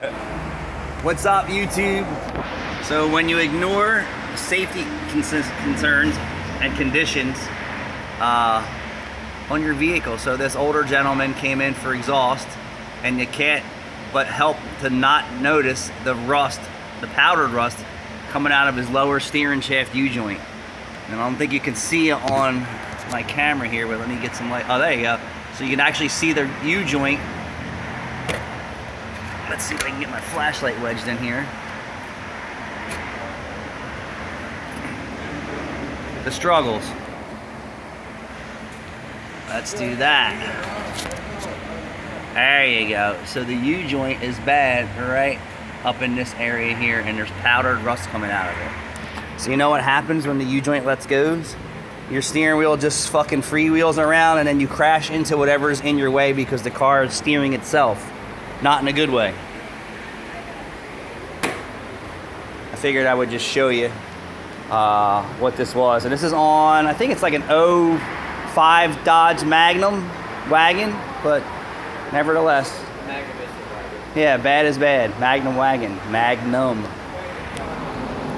What's up, YouTube? So when you ignore safety concerns and conditions on your vehicle, so this older gentleman came in for exhaust, and you can't but help to not notice the rust, the powdered rust coming out of his lower steering shaft U-joint. And I don't think you can see it on my camera here, but let me get some light. Oh, there you go. So you can actually see the U-joint. Let's see if I can get my flashlight wedged in here. The struggles. Let's do that. There you go. So the U-joint is bad right up in this area here, and there's powdered rust coming out of it. So you know what happens when the U-joint lets go? Your steering wheel just fucking freewheels around, and then you crash into whatever's in your way because the car is steering itself. Not in a good way. I figured I would just show you what this was. And this is on, I think it's like an 05 Dodge Magnum wagon, but nevertheless. Magnum is the wagon. Yeah, bad is bad. Magnum wagon. Magnum.